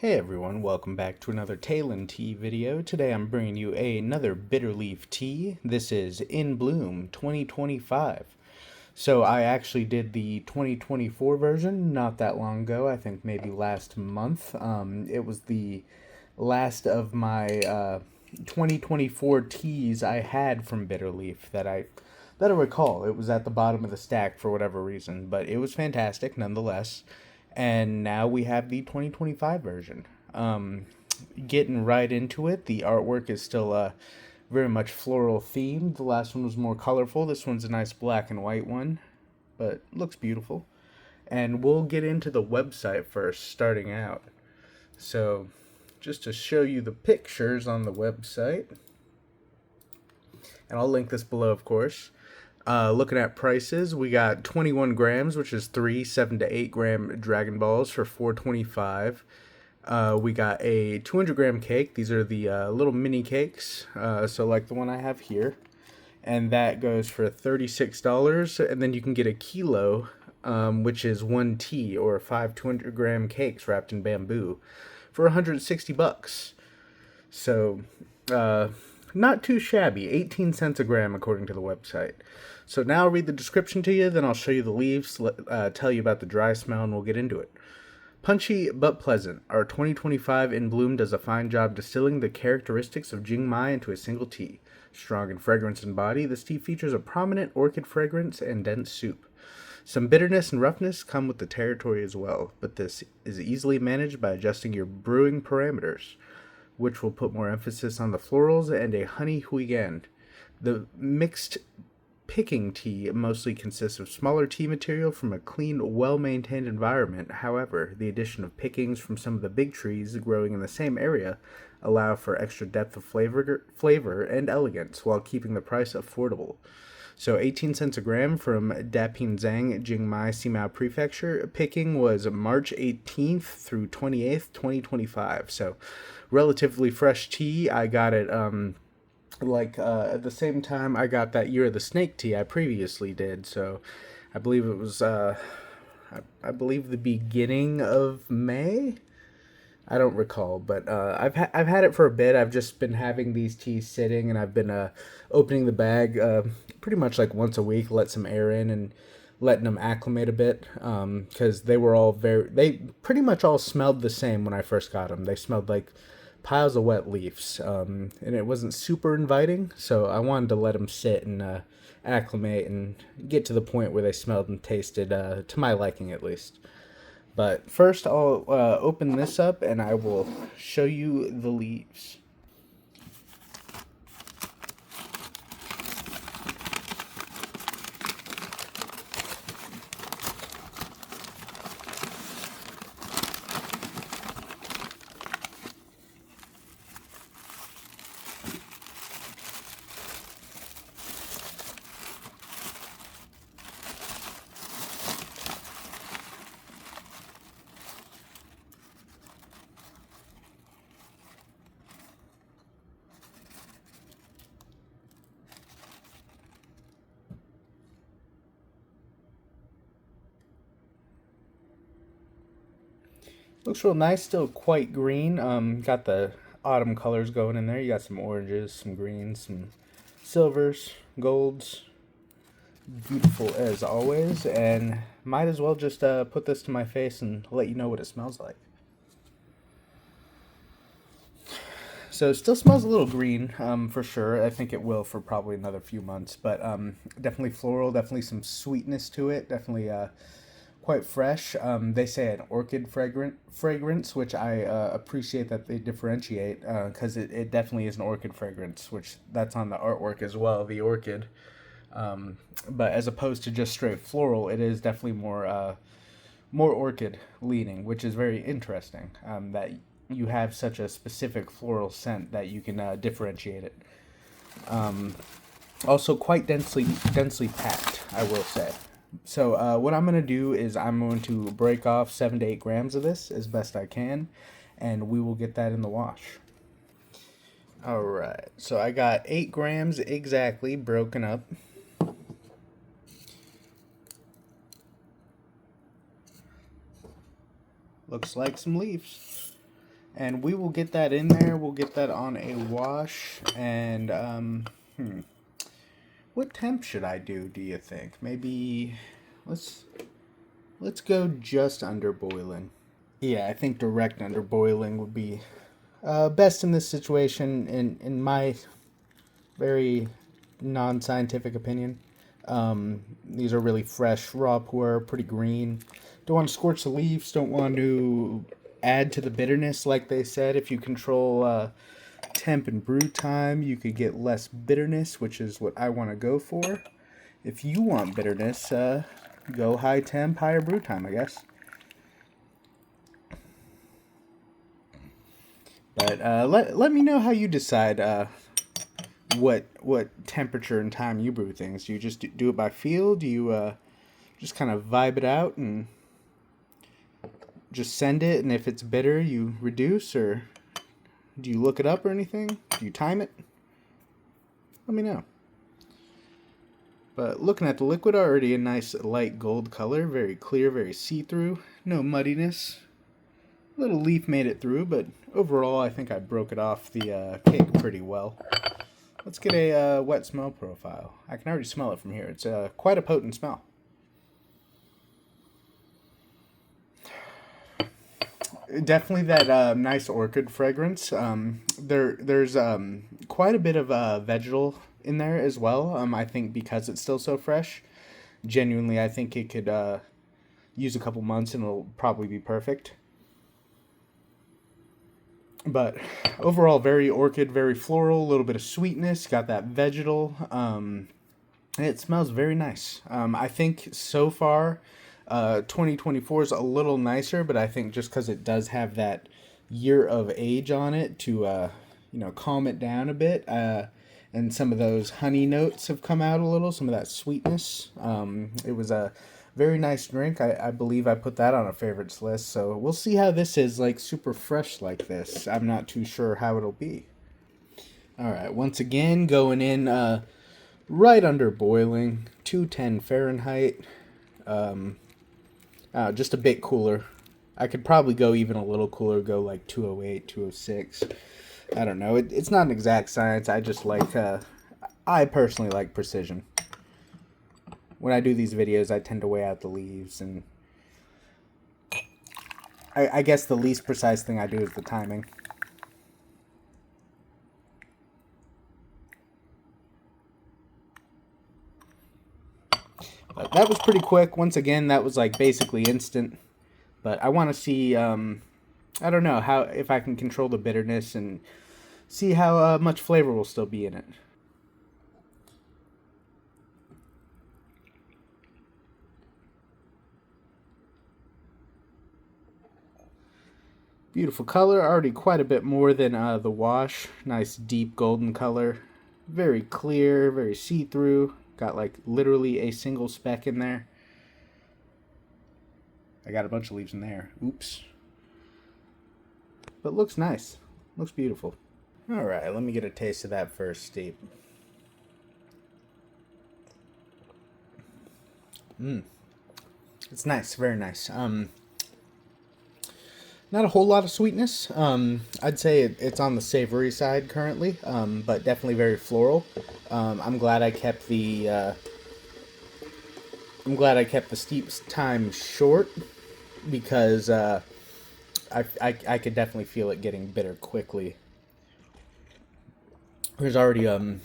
Hey everyone, welcome back to another Talon tea video. Today I'm bringing you another Bitterleaf tea. This is In Bloom 2025. So I actually did the 2024 version not that long ago, I think maybe last month. It was the last of my 2024 teas I had from Bitterleaf that I recall. It was at the bottom of the stack for whatever reason, but it was fantastic nonetheless. And now we have the 2025 version. Um, Getting right into it, the artwork is still very much floral themed. The last one was more colorful. This one's a nice black and white one, but looks beautiful. And we'll get into the website first, starting out. So, just to show you the pictures on the website, and I'll link this below, of course. Looking at prices, we got 21 grams, which is three 7 to 8 gram Dragon Balls for $4.25. We got a 200 gram cake. These are the little mini cakes, so like the one I have here, and that goes for $36. And then you can get a kilo, which is one tea or five 200 gram cakes wrapped in bamboo, for $160. So, not too shabby. 18 cents a gram according to the website. So now I'll read the description to you, then I'll show you the leaves, tell you about the dry smell, and we'll get into it. Punchy but pleasant, our 2025 In Bloom does a fine job distilling the characteristics of Jing into a single tea. Strong in fragrance and body, this tea features a prominent orchid fragrance and dense soup. Some bitterness and roughness come with the territory as well, but this is easily managed by adjusting your brewing parameters, which will put more emphasis on the florals and a honey huigan. The mixed picking tea mostly consists of smaller tea material from a clean, well-maintained environment. However, the addition of pickings from some of the big trees growing in the same area allow for extra depth of flavor and elegance while keeping the price affordable. So 18 cents a gram from Dapingzhang, Jingmai, Simao Prefecture. Picking was March 18th through 28th, 2025. So relatively fresh tea. I got it at the same time I got that Year of the Snake tea I previously did. So I believe it was I believe the beginning of May. I don't recall, but I've had it for a bit. I've just been having these teas sitting, and I've been opening the bag pretty much like once a week, let some air in, and letting them acclimate a bit. Because they pretty much all smelled the same when I first got them. They smelled like piles of wet leaves, and it wasn't super inviting. So I wanted to let them sit and acclimate and get to the point where they smelled and tasted to my liking at least. But first, I'll open this up and I will show you the leaves. Looks real nice, still quite green. Got the autumn colors going in there. You got some oranges, some greens, some silvers, golds. Beautiful as always. And might as well just put this to my face and let you know what it smells like. So it still smells a little green, for sure. I think it will for probably another few months. But definitely floral, definitely some sweetness to it. Definitely quite fresh. They say an orchid fragrance, which I appreciate that they differentiate, because it definitely is an orchid fragrance, which that's on the artwork as well, the orchid. But as opposed to just straight floral, it is definitely more orchid leaning, which is very interesting. That you have such a specific floral scent that you can differentiate it. Also, quite densely packed, I will say. So what I'm going to do is I'm going to break off 7 to 8 grams of this as best I can, and we will get that in the wash. Alright, so I got 8 grams exactly broken up. Looks like some leaves. And we will get that in there. We'll get that on a wash. And, what temp should I do you think? Maybe, let's go just under boiling. Yeah, I think direct under boiling would be best in this situation, in my very non-scientific opinion. These are really fresh, raw pu'er, pretty green. Don't want to scorch the leaves. Don't want to add to the bitterness, like they said. If you control temp and brew time, you could get less bitterness, which is what I want to go for. If you want bitterness, go high temp, higher brew time, I guess. But let me know how you decide what temperature and time you brew things. Do you just do it by feel? Do you just kind of vibe it out and just send it, and if it's bitter you reduce, or do you look it up or anything? Do you time it? Let me know. But looking at the liquid, already a nice light gold color, very clear, very see-through, no muddiness. Little leaf made it through, but overall I think I broke it off the cake pretty well. Let's get a wet smell profile. I can already smell it from here. It's quite a potent smell. Definitely that nice orchid fragrance. There's quite a bit of vegetal in there as well. I think because it's still so fresh. Genuinely, I think it could use a couple months and it'll probably be perfect. But overall, very orchid, very floral, a little bit of sweetness, got that vegetal. It smells very nice. I think so far, 2024 is a little nicer, but I think just because it does have that year of age on it to, calm it down a bit. And some of those honey notes have come out a little, some of that sweetness. It was a very nice drink. I believe I put that on a favorites list. So we'll see how this is, like super fresh like this. I'm not too sure how it'll be. All right, once again, going in right under boiling, 210 Fahrenheit. Just a bit cooler. I could probably go even a little cooler, go like 208, 206. I don't know. It's not an exact science. I just like, I personally like precision. When I do these videos, I tend to weigh out the leaves, and I guess the least precise thing I do is the timing. But that was pretty quick. Once again, that was like basically instant. But I want to see, I don't know, if I can control the bitterness and see how much flavor will still be in it. Beautiful color, already quite a bit more than the wash. Nice deep golden color. Very clear, very see-through. Got like literally a single speck in there. I got a bunch of leaves in there. Oops. But looks nice. Looks beautiful. Alright, let me get a taste of that first steep. It's nice, very nice. Not a whole lot of sweetness. I'd say it's on the savory side currently, but definitely very floral. I'm glad I kept the steep time short because I could definitely feel it getting bitter quickly. There's already a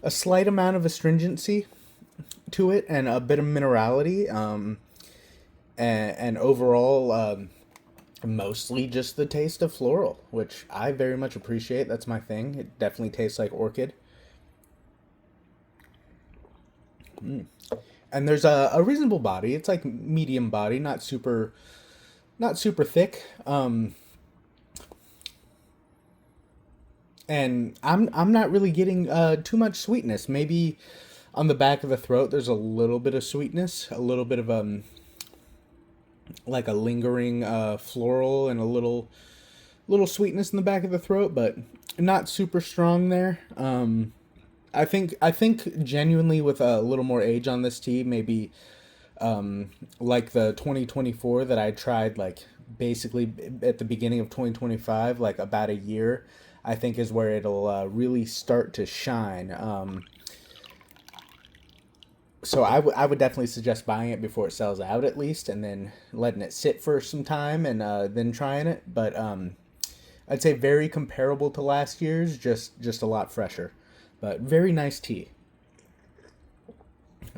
slight amount of astringency to it and a bit of minerality. And overall, mostly just the taste of floral, which I very much appreciate. That's my thing. It definitely tastes like orchid. And there's a reasonable body. It's like medium body, not super thick. And I'm not really getting too much sweetness. Maybe on the back of the throat, there's a little bit of sweetness, a little bit of like a lingering floral and a little sweetness in the back of the throat, but not super strong there. I think genuinely with a little more age on this tea, maybe like the 2024 that I tried like basically at the beginning of 2025, like about a year, I think is where it'll really start to shine. So I would definitely suggest buying it before it sells out at least, and then letting it sit for some time and then trying it. But I'd say very comparable to last year's, just a lot fresher. But very nice tea.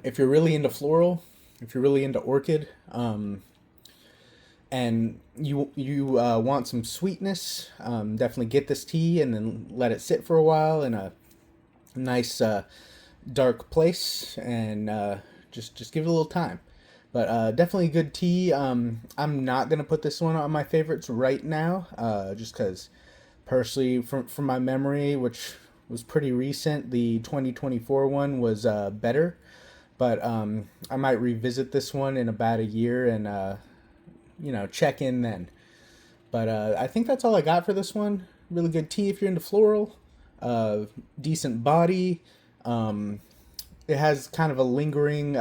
If you're really into floral, if you're really into orchid, and you want some sweetness, definitely get this tea and then let it sit for a while in a nice dark place, and just give it a little time. But definitely good tea. I'm not gonna put this one on my favorites right now, just because personally, from my memory, which was pretty recent, the 2024 one was better. But I might revisit this one in about a year and check in then. But I think that's all I got for this one. Really good tea if you're into floral. Decent body. Um, it has kind of a lingering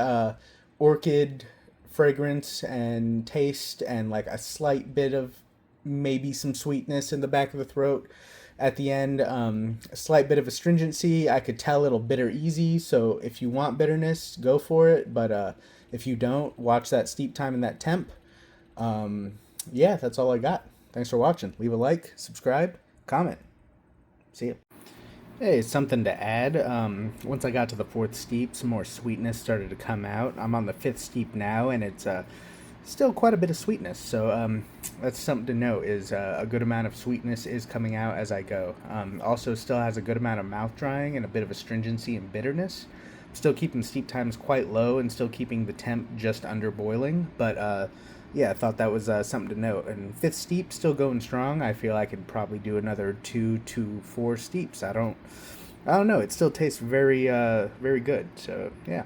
orchid fragrance and taste, and like a slight bit of maybe some sweetness in the back of the throat at the end. A slight bit of astringency. I could tell it'll bitter easy, so if you want bitterness, go for it. But if you don't, watch that steep time and that temp. Yeah, that's all I got. Thanks for watching. Leave a like, subscribe, comment. See you. Hey, something to add. Once I got to the fourth steep, some more sweetness started to come out. I'm on the fifth steep now, and it's still quite a bit of sweetness. So that's something to note. Is a good amount of sweetness is coming out as I go. Also, still has a good amount of mouth drying and a bit of astringency and bitterness. Still keeping steep times quite low and still keeping the temp just under boiling. But yeah, I thought that was something to note. And fifth steep still going strong. I feel I could probably do another 2 to 4 steeps. I don't know. It still tastes very very good. So yeah.